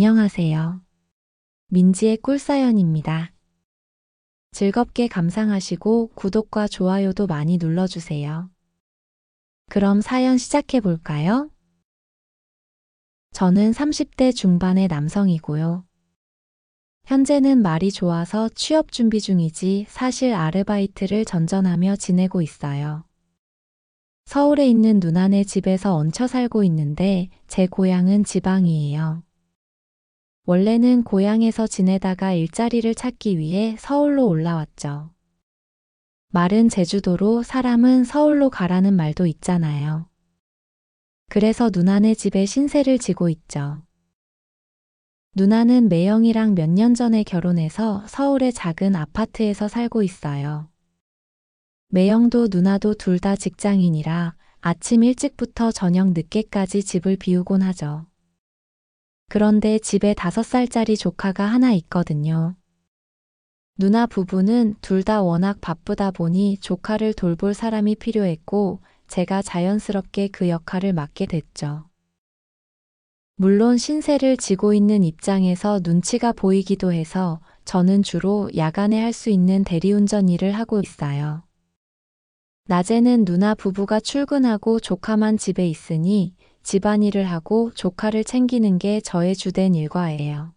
안녕하세요. 민지의 꿀사연입니다. 즐겁게 감상하시고 구독과 좋아요도 많이 눌러주세요. 그럼 사연 시작해 볼까요? 저는 30대 중반의 남성이고요. 현재는 말이 좋아서 취업 준비 중이지 사실 아르바이트를 전전하며 지내고 있어요. 서울에 있는 누나네 집에서 얹혀 살고 있는데 제 고향은 지방이에요. 원래는 고향에서 지내다가 일자리를 찾기 위해 서울로 올라왔죠. 말은 제주도로 사람은 서울로 가라는 말도 있잖아요. 그래서 누나네 집에 신세를 지고 있죠. 누나는 매형이랑 몇 년 전에 결혼해서 서울의 작은 아파트에서 살고 있어요. 매형도 누나도 둘 다 직장인이라 아침 일찍부터 저녁 늦게까지 집을 비우곤 하죠. 그런데 집에 5살짜리 조카가 하나 있거든요. 누나 부부는 둘 다 워낙 바쁘다 보니 조카를 돌볼 사람이 필요했고 제가 자연스럽게 그 역할을 맡게 됐죠. 물론 신세를 지고 있는 입장에서 눈치가 보이기도 해서 저는 주로 야간에 할 수 있는 대리운전 일을 하고 있어요. 낮에는 누나 부부가 출근하고 조카만 집에 있으니 집안일을 하고 조카를 챙기는 게 저의 주된 일과예요.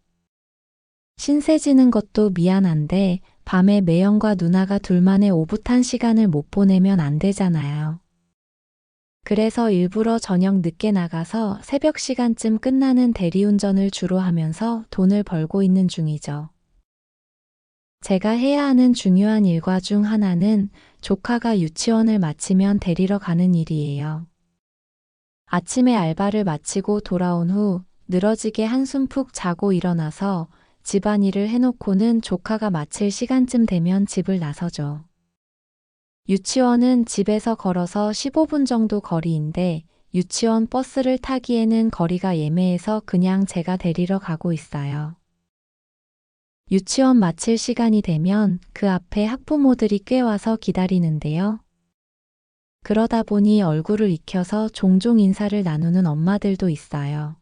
신세 지는 것도 미안한데 밤에 매형과 누나가 둘만의 오붓한 시간을 못 보내면 안 되잖아요. 그래서 일부러 저녁 늦게 나가서 새벽 시간쯤 끝나는 대리운전을 주로 하면서 돈을 벌고 있는 중이죠. 제가 해야 하는 중요한 일과 중 하나는 조카가 유치원을 마치면 데리러 가는 일이에요. 아침에 알바를 마치고 돌아온 후 늘어지게 한숨 푹 자고 일어나서 집안일을 해놓고는 조카가 마칠 시간쯤 되면 집을 나서죠. 유치원은 집에서 걸어서 15분 정도 거리인데 유치원 버스를 타기에는 거리가 예매해서 그냥 제가 데리러 가고 있어요. 유치원 마칠 시간이 되면 그 앞에 학부모들이 꽤 와서 기다리는데요. 그러다 보니 얼굴을 익혀서 종종 인사를 나누는 엄마들도 있어요.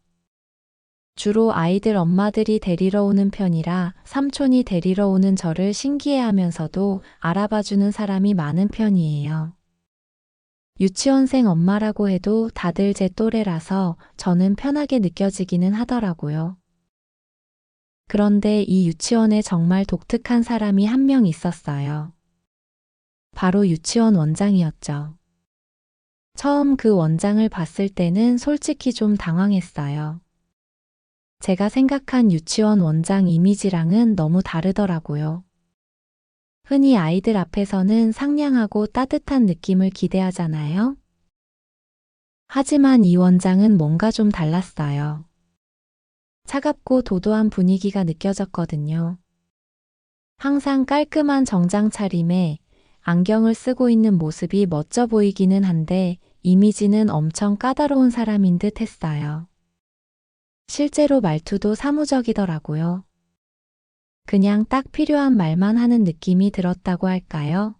주로 아이들 엄마들이 데리러 오는 편이라 삼촌이 데리러 오는 저를 신기해하면서도 알아봐주는 사람이 많은 편이에요. 유치원생 엄마라고 해도 다들 제 또래라서 저는 편하게 느껴지기는 하더라고요. 그런데 이 유치원에 정말 독특한 사람이 한 명 있었어요. 바로 유치원 원장이었죠. 처음 그 원장을 봤을 때는 솔직히 좀 당황했어요. 제가 생각한 유치원 원장 이미지랑은 너무 다르더라고요. 흔히 아이들 앞에서는 상냥하고 따뜻한 느낌을 기대하잖아요. 하지만 이 원장은 뭔가 좀 달랐어요. 차갑고 도도한 분위기가 느껴졌거든요. 항상 깔끔한 정장 차림에 안경을 쓰고 있는 모습이 멋져 보이기는 한데 이미지는 엄청 까다로운 사람인 듯 했어요. 실제로 말투도 사무적이더라고요. 그냥 딱 필요한 말만 하는 느낌이 들었다고 할까요?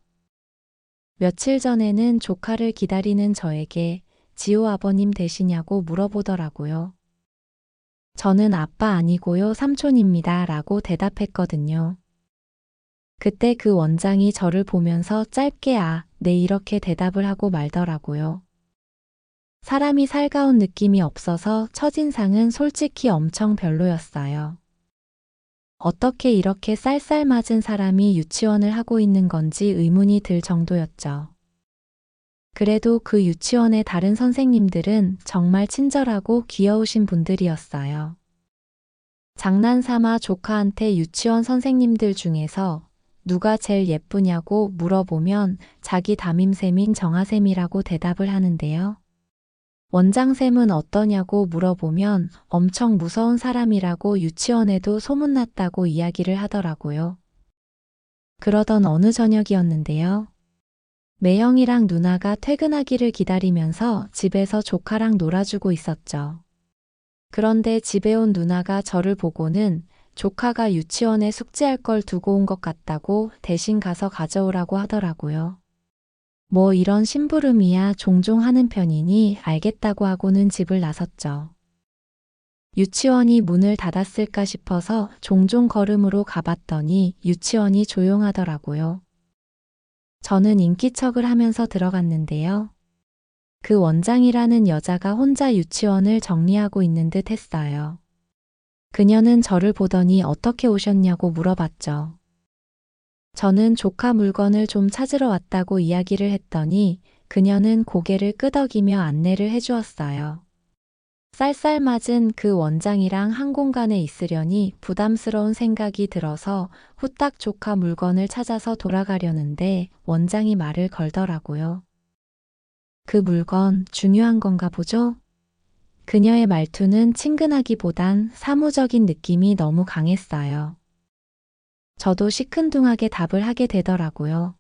며칠 전에는 조카를 기다리는 저에게 지호 아버님 되시냐고 물어보더라고요. 저는 아빠 아니고요 삼촌입니다 라고 대답했거든요. 그때 그 원장이 저를 보면서 짧게 네 이렇게 대답을 하고 말더라고요. 사람이 살가운 느낌이 없어서 첫인상은 솔직히 엄청 별로였어요. 어떻게 이렇게 쌀쌀맞은 사람이 유치원을 하고 있는 건지 의문이 들 정도였죠. 그래도 그 유치원의 다른 선생님들은 정말 친절하고 귀여우신 분들이었어요. 장난삼아 조카한테 유치원 선생님들 중에서 누가 제일 예쁘냐고 물어보면 자기 담임쌤인 정아쌤이라고 대답을 하는데요. 원장쌤은 어떠냐고 물어보면 엄청 무서운 사람이라고 유치원에도 소문났다고 이야기를 하더라고요. 그러던 어느 저녁이었는데요. 매형이랑 누나가 퇴근하기를 기다리면서 집에서 조카랑 놀아주고 있었죠. 그런데 집에 온 누나가 저를 보고는 조카가 유치원에 숙제할 걸 두고 온 것 같다고 대신 가서 가져오라고 하더라고요. 뭐 이런 심부름이야 종종 하는 편이니 알겠다고 하고는 집을 나섰죠. 유치원이 문을 닫았을까 싶어서 종종 걸음으로 가봤더니 유치원이 조용하더라고요. 저는 인기척을 하면서 들어갔는데요. 그 원장이라는 여자가 혼자 유치원을 정리하고 있는 듯 했어요. 그녀는 저를 보더니 어떻게 오셨냐고 물어봤죠. 저는 조카 물건을 좀 찾으러 왔다고 이야기를 했더니 그녀는 고개를 끄덕이며 안내를 해주었어요. 쌀쌀맞은 그 원장이랑 한 공간에 있으려니 부담스러운 생각이 들어서 후딱 조카 물건을 찾아서 돌아가려는데 원장이 말을 걸더라고요. 그 물건 중요한 건가 보죠? 그녀의 말투는 친근하기보단 사무적인 느낌이 너무 강했어요. 저도 시큰둥하게 답을 하게 되더라고요.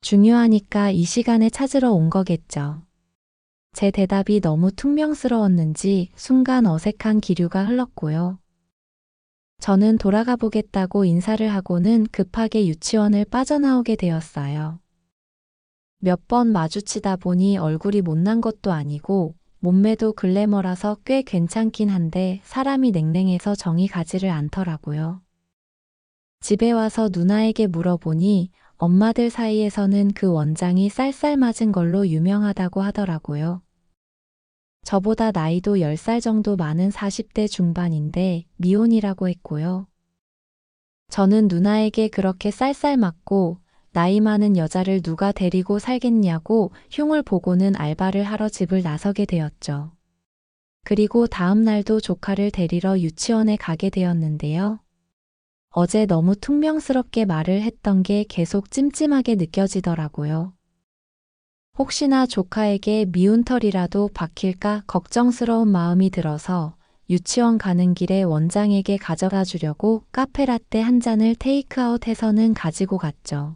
중요하니까 이 시간에 찾으러 온 거겠죠. 제 대답이 너무 퉁명스러웠는지 순간 어색한 기류가 흘렀고요. 저는 돌아가 보겠다고 인사를 하고는 급하게 유치원을 빠져나오게 되었어요. 몇 번 마주치다 보니 얼굴이 못난 것도 아니고 몸매도 글래머라서 꽤 괜찮긴 한데 사람이 냉랭해서 정이 가지를 않더라고요. 집에 와서 누나에게 물어보니 엄마들 사이에서는 그 원장이 쌀쌀맞은 걸로 유명하다고 하더라고요. 저보다 나이도 10살 정도 많은 40대 중반인데 미혼이라고 했고요. 저는 누나에게 그렇게 쌀쌀맞고 나이 많은 여자를 누가 데리고 살겠냐고 흉을 보고는 알바를 하러 집을 나서게 되었죠. 그리고 다음 날도 조카를 데리러 유치원에 가게 되었는데요. 어제 너무 퉁명스럽게 말을 했던 게 계속 찜찜하게 느껴지더라고요. 혹시나 조카에게 미운 털이라도 박힐까 걱정스러운 마음이 들어서 유치원 가는 길에 원장에게 가져다 주려고 카페라떼 한 잔을 테이크아웃해서는 가지고 갔죠.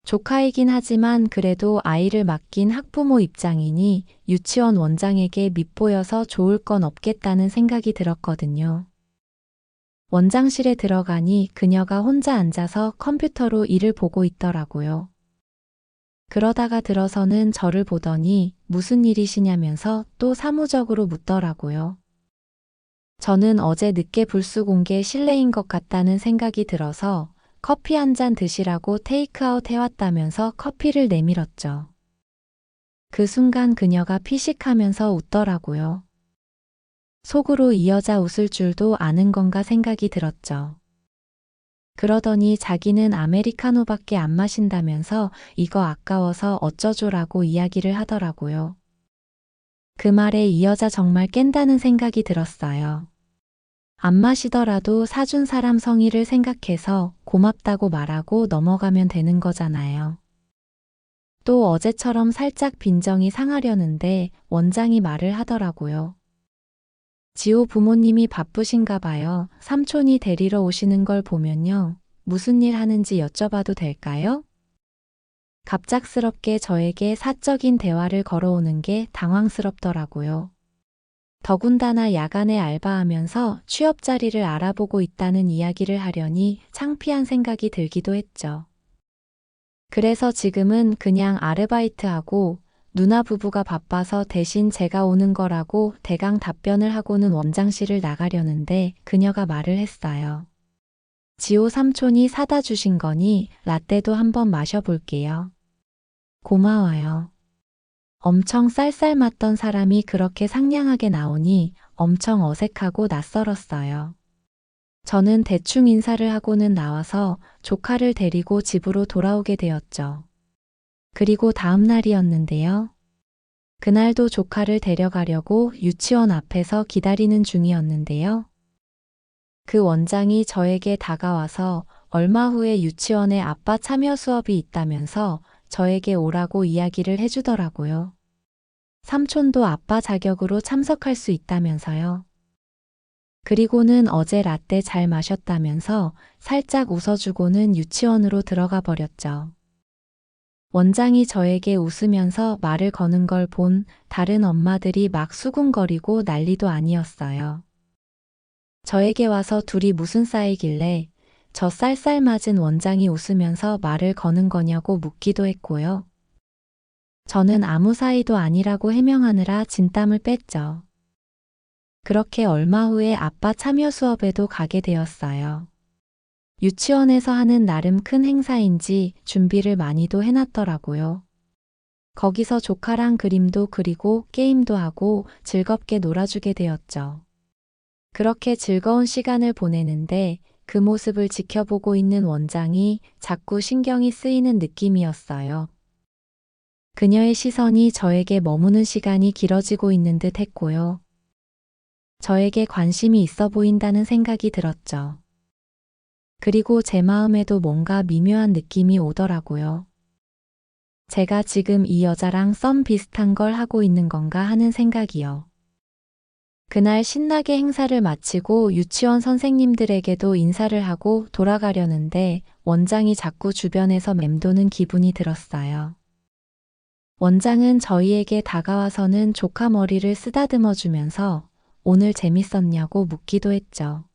조카이긴 하지만 그래도 아이를 맡긴 학부모 입장이니 유치원 원장에게 밉보여서 좋을 건 없겠다는 생각이 들었거든요. 원장실에 들어가니 그녀가 혼자 앉아서 컴퓨터로 일을 보고 있더라고요. 그러다가 들어서는 저를 보더니 무슨 일이시냐면서 또 사무적으로 묻더라고요. 저는 어제 늦게 불쑥 온 게 실례인 것 같다는 생각이 들어서 커피 한 잔 드시라고 테이크아웃 해왔다면서 커피를 내밀었죠. 그 순간 그녀가 피식하면서 웃더라고요. 속으로 이 여자 웃을 줄도 아는 건가 생각이 들었죠. 그러더니 자기는 아메리카노밖에 안 마신다면서 이거 아까워서 어쩌죠라고 이야기를 하더라고요. 그 말에 이 여자 정말 깬다는 생각이 들었어요. 안 마시더라도 사준 사람 성의를 생각해서 고맙다고 말하고 넘어가면 되는 거잖아요. 또 어제처럼 살짝 빈정이 상하려는데 원장이 말을 하더라고요. 지호 부모님이 바쁘신가 봐요. 삼촌이 데리러 오시는 걸 보면요. 무슨 일 하는지 여쭤봐도 될까요? 갑작스럽게 저에게 사적인 대화를 걸어오는 게 당황스럽더라고요. 더군다나 야간에 알바하면서 취업 자리를 알아보고 있다는 이야기를 하려니 창피한 생각이 들기도 했죠. 그래서 지금은 그냥 아르바이트하고 누나 부부가 바빠서 대신 제가 오는 거라고 대강 답변을 하고는 원장실을 나가려는데 그녀가 말을 했어요. 지호 삼촌이 사다 주신 거니 라떼도 한번 마셔볼게요. 고마워요. 엄청 쌀쌀맞던 사람이 그렇게 상냥하게 나오니 엄청 어색하고 낯설었어요. 저는 대충 인사를 하고는 나와서 조카를 데리고 집으로 돌아오게 되었죠. 그리고 다음 날이었는데요. 그날도 조카를 데려가려고 유치원 앞에서 기다리는 중이었는데요. 그 원장이 저에게 다가와서 얼마 후에 유치원에 아빠 참여 수업이 있다면서 저에게 오라고 이야기를 해주더라고요. 삼촌도 아빠 자격으로 참석할 수 있다면서요. 그리고는 어제 라떼 잘 마셨다면서 살짝 웃어주고는 유치원으로 들어가 버렸죠. 원장이 저에게 웃으면서 말을 거는 걸 본 다른 엄마들이 막 수군거리고 난리도 아니었어요. 저에게 와서 둘이 무슨 사이길래 저 쌀쌀맞은 원장이 웃으면서 말을 거는 거냐고 묻기도 했고요. 저는 아무 사이도 아니라고 해명하느라 진땀을 뺐죠. 그렇게 얼마 후에 아빠 참여 수업에도 가게 되었어요. 유치원에서 하는 나름 큰 행사인지 준비를 많이도 해놨더라고요. 거기서 조카랑 그림도 그리고 게임도 하고 즐겁게 놀아주게 되었죠. 그렇게 즐거운 시간을 보내는데 그 모습을 지켜보고 있는 원장이 자꾸 신경이 쓰이는 느낌이었어요. 그녀의 시선이 저에게 머무는 시간이 길어지고 있는 듯 했고요. 저에게 관심이 있어 보인다는 생각이 들었죠. 그리고 제 마음에도 뭔가 미묘한 느낌이 오더라고요. 제가 지금 이 여자랑 썸 비슷한 걸 하고 있는 건가 하는 생각이요. 그날 신나게 행사를 마치고 유치원 선생님들에게도 인사를 하고 돌아가려는데 원장이 자꾸 주변에서 맴도는 기분이 들었어요. 원장은 저희에게 다가와서는 조카 머리를 쓰다듬어 주면서 오늘 재밌었냐고 묻기도 했죠.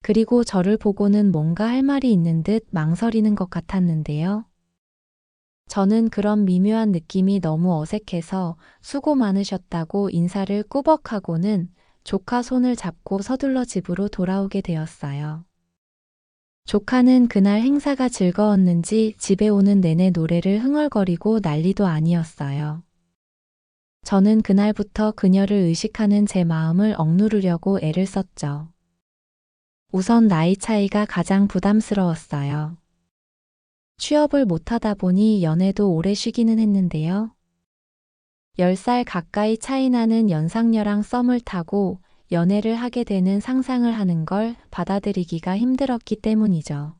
그리고 저를 보고는 뭔가 할 말이 있는 듯 망설이는 것 같았는데요. 저는 그런 미묘한 느낌이 너무 어색해서 수고 많으셨다고 인사를 꾸벅하고는 조카 손을 잡고 서둘러 집으로 돌아오게 되었어요. 조카는 그날 행사가 즐거웠는지 집에 오는 내내 노래를 흥얼거리고 난리도 아니었어요. 저는 그날부터 그녀를 의식하는 제 마음을 억누르려고 애를 썼죠. 우선 나이 차이가 가장 부담스러웠어요. 취업을 못하다 보니 연애도 오래 쉬기는 했는데요. 10살 가까이 차이 나는 연상녀랑 썸을 타고 연애를 하게 되는 상상을 하는 걸 받아들이기가 힘들었기 때문이죠.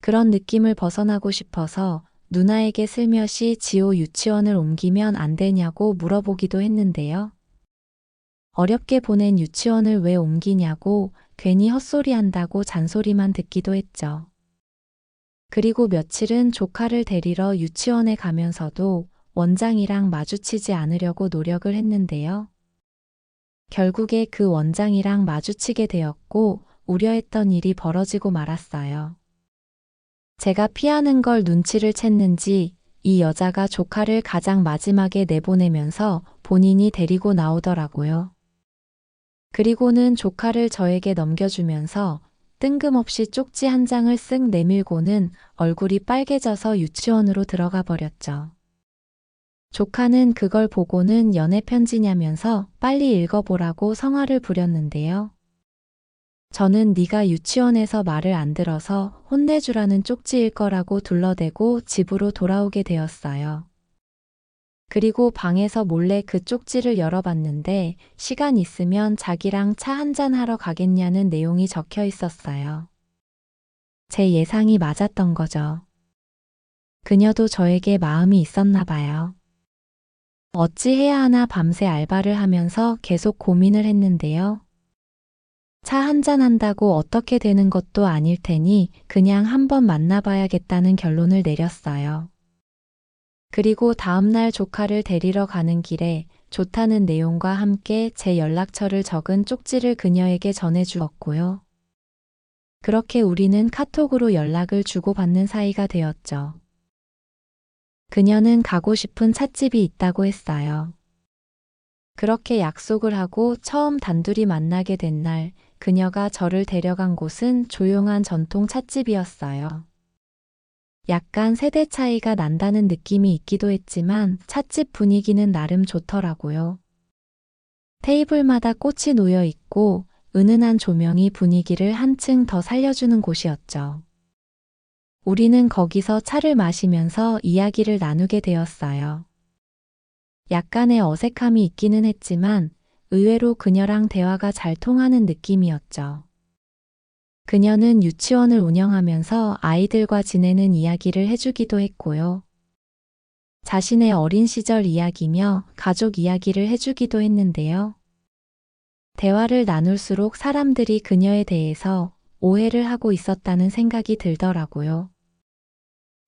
그런 느낌을 벗어나고 싶어서 누나에게 슬며시 지호 유치원을 옮기면 안 되냐고 물어보기도 했는데요. 어렵게 보낸 유치원을 왜 옮기냐고 괜히 헛소리 한다고 잔소리만 듣기도 했죠. 그리고 며칠은 조카를 데리러 유치원에 가면서도 원장이랑 마주치지 않으려고 노력을 했는데요. 결국에 그 원장이랑 마주치게 되었고 우려했던 일이 벌어지고 말았어요. 제가 피하는 걸 눈치를 챘는지 이 여자가 조카를 가장 마지막에 내보내면서 본인이 데리고 나오더라고요. 그리고는 조카를 저에게 넘겨주면서 뜬금없이 쪽지 한 장을 쓱 내밀고는 얼굴이 빨개져서 유치원으로 들어가 버렸죠. 조카는 그걸 보고는 연애 편지냐면서 빨리 읽어보라고 성화를 부렸는데요. 저는 네가 유치원에서 말을 안 들어서 혼내주라는 쪽지일 거라고 둘러대고 집으로 돌아오게 되었어요. 그리고 방에서 몰래 그 쪽지를 열어봤는데 시간 있으면 자기랑 차 한잔 하러 가겠냐는 내용이 적혀 있었어요. 제 예상이 맞았던 거죠. 그녀도 저에게 마음이 있었나 봐요. 어찌 해야 하나 밤새 알바를 하면서 계속 고민을 했는데요. 차 한잔 한다고 어떻게 되는 것도 아닐 테니 그냥 한번 만나봐야겠다는 결론을 내렸어요. 그리고 다음날 조카를 데리러 가는 길에 좋다는 내용과 함께 제 연락처를 적은 쪽지를 그녀에게 전해주었고요. 그렇게 우리는 카톡으로 연락을 주고받는 사이가 되었죠. 그녀는 가고 싶은 찻집이 있다고 했어요. 그렇게 약속을 하고 처음 단둘이 만나게 된 날, 그녀가 저를 데려간 곳은 조용한 전통 찻집이었어요. 약간 세대 차이가 난다는 느낌이 있기도 했지만 찻집 분위기는 나름 좋더라고요. 테이블마다 꽃이 놓여 있고 은은한 조명이 분위기를 한층 더 살려주는 곳이었죠. 우리는 거기서 차를 마시면서 이야기를 나누게 되었어요. 약간의 어색함이 있기는 했지만 의외로 그녀랑 대화가 잘 통하는 느낌이었죠. 그녀는 유치원을 운영하면서 아이들과 지내는 이야기를 해주기도 했고요. 자신의 어린 시절 이야기며 가족 이야기를 해주기도 했는데요. 대화를 나눌수록 사람들이 그녀에 대해서 오해를 하고 있었다는 생각이 들더라고요.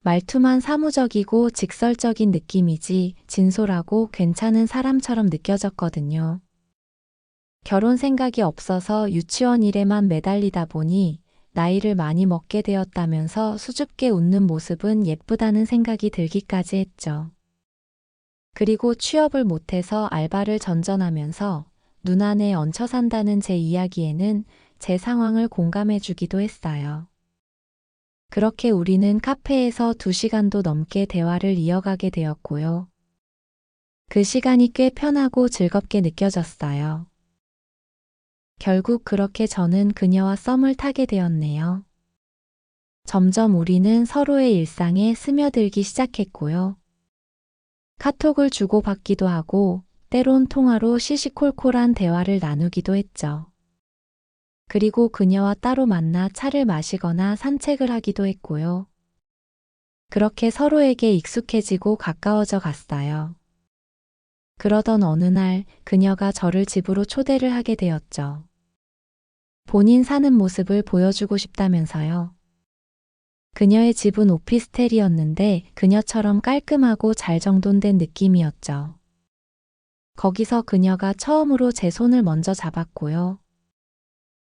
말투만 사무적이고 직설적인 느낌이지 진솔하고 괜찮은 사람처럼 느껴졌거든요. 결혼 생각이 없어서 유치원 일에만 매달리다 보니 나이를 많이 먹게 되었다면서 수줍게 웃는 모습은 예쁘다는 생각이 들기까지 했죠. 그리고 취업을 못해서 알바를 전전하면서 눈 안에 얹혀 산다는 제 이야기에는 제 상황을 공감해 주기도 했어요. 그렇게 우리는 카페에서 2시간도 넘게 대화를 이어가게 되었고요. 그 시간이 꽤 편하고 즐겁게 느껴졌어요. 결국 그렇게 저는 그녀와 썸을 타게 되었네요. 점점 우리는 서로의 일상에 스며들기 시작했고요. 카톡을 주고받기도 하고 때론 통화로 시시콜콜한 대화를 나누기도 했죠. 그리고 그녀와 따로 만나 차를 마시거나 산책을 하기도 했고요. 그렇게 서로에게 익숙해지고 가까워져 갔어요. 그러던 어느 날 그녀가 저를 집으로 초대를 하게 되었죠. 본인 사는 모습을 보여주고 싶다면서요. 그녀의 집은 오피스텔이었는데 그녀처럼 깔끔하고 잘 정돈된 느낌이었죠. 거기서 그녀가 처음으로 제 손을 먼저 잡았고요.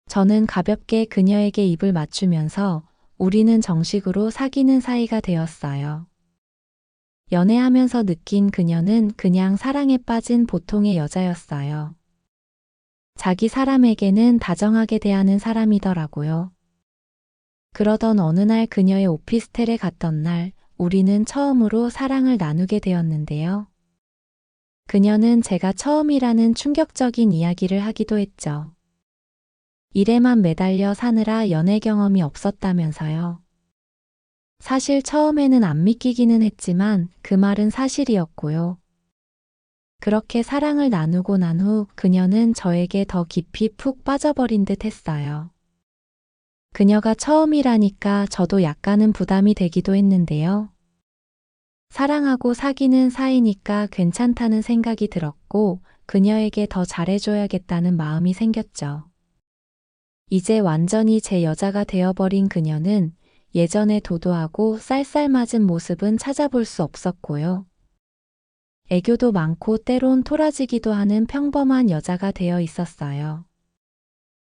저는 가볍게 그녀에게 입을 맞추면서 우리는 정식으로 사귀는 사이가 되었어요. 연애하면서 느낀 그녀는 그냥 사랑에 빠진 보통의 여자였어요. 자기 사람에게는 다정하게 대하는 사람이더라고요. 그러던 어느 날 그녀의 오피스텔에 갔던 날 우리는 처음으로 사랑을 나누게 되었는데요. 그녀는 제가 처음이라는 충격적인 이야기를 하기도 했죠. 일에만 매달려 사느라 연애 경험이 없었다면서요. 사실 처음에는 안 믿기기는 했지만 그 말은 사실이었고요. 그렇게 사랑을 나누고 난 후 그녀는 저에게 더 깊이 푹 빠져버린 듯 했어요. 그녀가 처음이라니까 저도 약간은 부담이 되기도 했는데요. 사랑하고 사귀는 사이니까 괜찮다는 생각이 들었고 그녀에게 더 잘해줘야겠다는 마음이 생겼죠. 이제 완전히 제 여자가 되어버린 그녀는 예전에 도도하고 쌀쌀맞은 모습은 찾아볼 수 없었고요. 애교도 많고 때론 토라지기도 하는 평범한 여자가 되어 있었어요.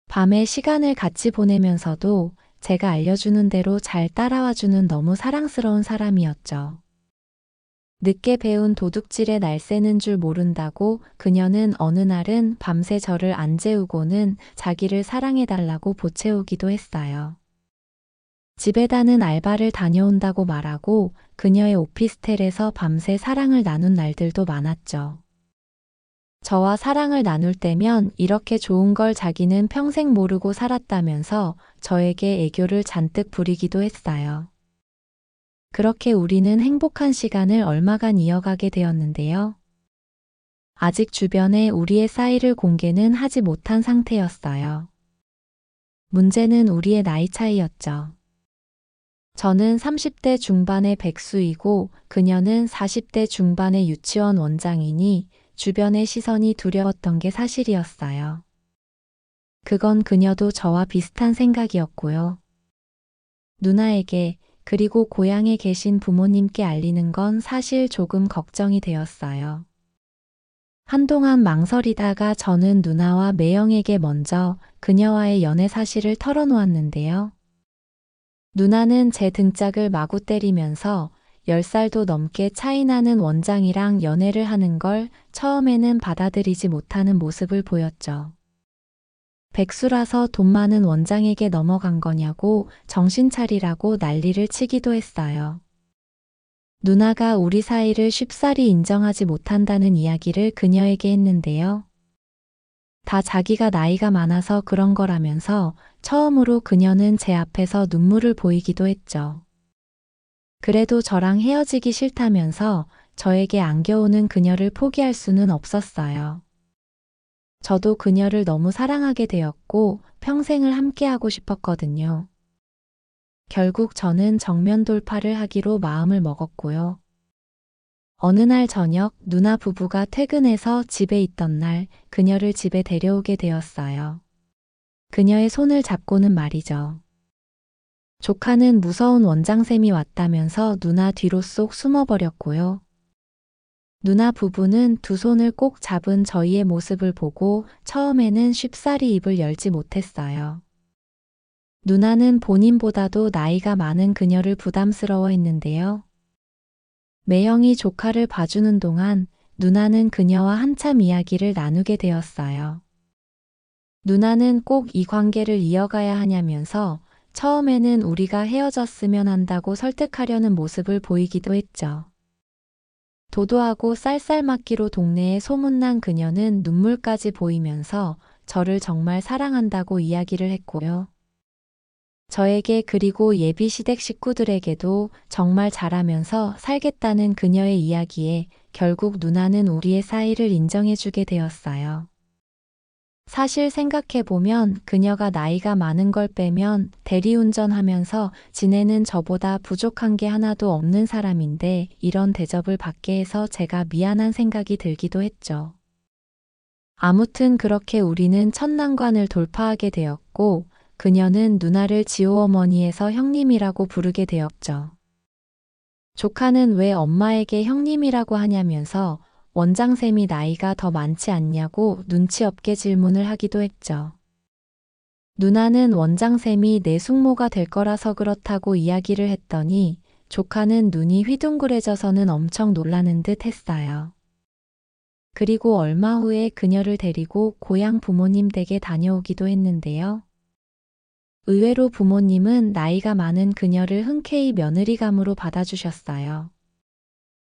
밤에 시간을 같이 보내면서도 제가 알려주는 대로 잘 따라와주는 너무 사랑스러운 사람이었죠. 늦게 배운 도둑질의 날새는 줄 모른다고 그녀는 어느 날은 밤새 저를 안 재우고는 자기를 사랑해달라고 보채우기도 했어요. 집에다는 알바를 다녀온다고 말하고 그녀의 오피스텔에서 밤새 사랑을 나눈 날들도 많았죠. 저와 사랑을 나눌 때면 이렇게 좋은 걸 자기는 평생 모르고 살았다면서 저에게 애교를 잔뜩 부리기도 했어요. 그렇게 우리는 행복한 시간을 얼마간 이어가게 되었는데요. 아직 주변에 우리의 사이를 공개는 하지 못한 상태였어요. 문제는 우리의 나이 차이였죠. 저는 30대 중반의 백수이고 그녀는 40대 중반의 유치원 원장이니 주변의 시선이 두려웠던 게 사실이었어요. 그건 그녀도 저와 비슷한 생각이었고요. 누나에게 그리고 고향에 계신 부모님께 알리는 건 사실 조금 걱정이 되었어요. 한동안 망설이다가 저는 누나와 매형에게 먼저 그녀와의 연애 사실을 털어놓았는데요. 누나는 제 등짝을 마구 때리면서 10살도 넘게 차이 나는 원장이랑 연애를 하는 걸 처음에는 받아들이지 못하는 모습을 보였죠. 백수라서 돈 많은 원장에게 넘어간 거냐고 정신 차리라고 난리를 치기도 했어요. 누나가 우리 사이를 쉽사리 인정하지 못한다는 이야기를 그녀에게 했는데요. 다 자기가 나이가 많아서 그런 거라면서 처음으로 그녀는 제 앞에서 눈물을 보이기도 했죠. 그래도 저랑 헤어지기 싫다면서 저에게 안겨오는 그녀를 포기할 수는 없었어요. 저도 그녀를 너무 사랑하게 되었고 평생을 함께하고 싶었거든요. 결국 저는 정면 돌파를 하기로 마음을 먹었고요. 어느 날 저녁 누나 부부가 퇴근해서 집에 있던 날 그녀를 집에 데려오게 되었어요. 그녀의 손을 잡고는 말이죠. 조카는 무서운 원장쌤이 왔다면서 누나 뒤로 쏙 숨어버렸고요. 누나 부부는 두 손을 꼭 잡은 저희의 모습을 보고 처음에는 쉽사리 입을 열지 못했어요. 누나는 본인보다도 나이가 많은 그녀를 부담스러워했는데요. 매형이 조카를 봐주는 동안 누나는 그녀와 한참 이야기를 나누게 되었어요. 누나는 꼭 이 관계를 이어가야 하냐면서 처음에는 우리가 헤어졌으면 한다고 설득하려는 모습을 보이기도 했죠. 도도하고 쌀쌀맞기로 동네에 소문난 그녀는 눈물까지 보이면서 저를 정말 사랑한다고 이야기를 했고요. 저에게 그리고 예비 시댁 식구들에게도 정말 잘하면서 살겠다는 그녀의 이야기에 결국 누나는 우리의 사이를 인정해주게 되었어요. 사실 생각해보면 그녀가 나이가 많은 걸 빼면 대리운전하면서 지내는 저보다 부족한 게 하나도 없는 사람인데 이런 대접을 받게 해서 제가 미안한 생각이 들기도 했죠. 아무튼 그렇게 우리는 첫 난관을 돌파하게 되었고 그녀는 누나를 지호어머니에서 형님이라고 부르게 되었죠. 조카는 왜 엄마에게 형님이라고 하냐면서 원장쌤이 나이가 더 많지 않냐고 눈치 없게 질문을 하기도 했죠. 누나는 원장쌤이 내 숙모가 될 거라서 그렇다고 이야기를 했더니 조카는 눈이 휘둥그레져서는 엄청 놀라는 듯 했어요. 그리고 얼마 후에 그녀를 데리고 고향 부모님 댁에 다녀오기도 했는데요. 의외로 부모님은 나이가 많은 그녀를 흔쾌히 며느리감으로 받아주셨어요.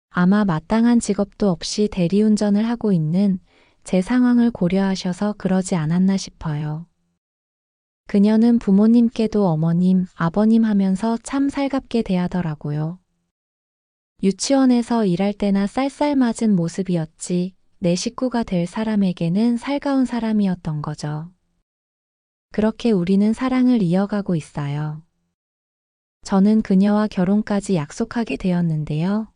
아마 마땅한 직업도 없이 대리운전을 하고 있는 제 상황을 고려하셔서 그러지 않았나 싶어요. 그녀는 부모님께도 어머님, 아버님 하면서 참 살갑게 대하더라고요. 유치원에서 일할 때나 쌀쌀맞은 모습이었지 내 식구가 될 사람에게는 살가운 사람이었던 거죠. 그렇게 우리는 사랑을 이어가고 있어요. 저는 그녀와 결혼까지 약속하게 되었는데요.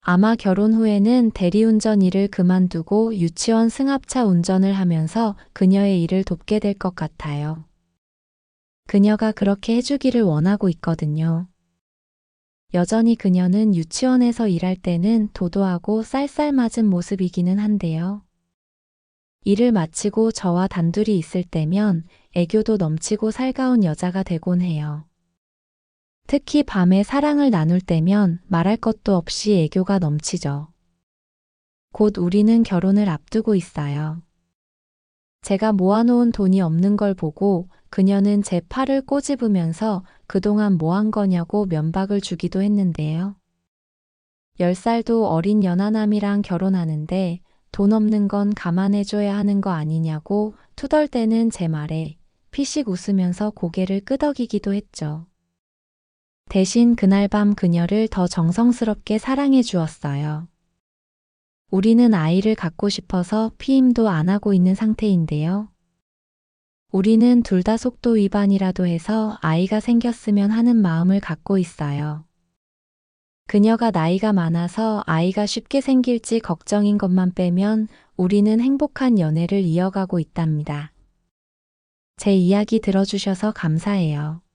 아마 결혼 후에는 대리운전 일을 그만두고 유치원 승합차 운전을 하면서 그녀의 일을 돕게 될 것 같아요. 그녀가 그렇게 해주기를 원하고 있거든요. 여전히 그녀는 유치원에서 일할 때는 도도하고 쌀쌀맞은 모습이기는 한데요. 일을 마치고 저와 단둘이 있을 때면 애교도 넘치고 살가운 여자가 되곤 해요. 특히 밤에 사랑을 나눌 때면 말할 것도 없이 애교가 넘치죠. 곧 우리는 결혼을 앞두고 있어요. 제가 모아놓은 돈이 없는 걸 보고 그녀는 제 팔을 꼬집으면서 그동안 뭐 한 거냐고 면박을 주기도 했는데요. 10살도 어린 연하남이랑 결혼하는데 돈 없는 건 감안해줘야 하는 거 아니냐고 투덜대는 제 말에 피식 웃으면서 고개를 끄덕이기도 했죠. 대신 그날 밤 그녀를 더 정성스럽게 사랑해 주었어요. 우리는 아이를 갖고 싶어서 피임도 안 하고 있는 상태인데요. 우리는 둘 다 속도 위반이라도 해서 아이가 생겼으면 하는 마음을 갖고 있어요. 그녀가 나이가 많아서 아이가 쉽게 생길지 걱정인 것만 빼면 우리는 행복한 연애를 이어가고 있답니다. 제 이야기 들어주셔서 감사해요.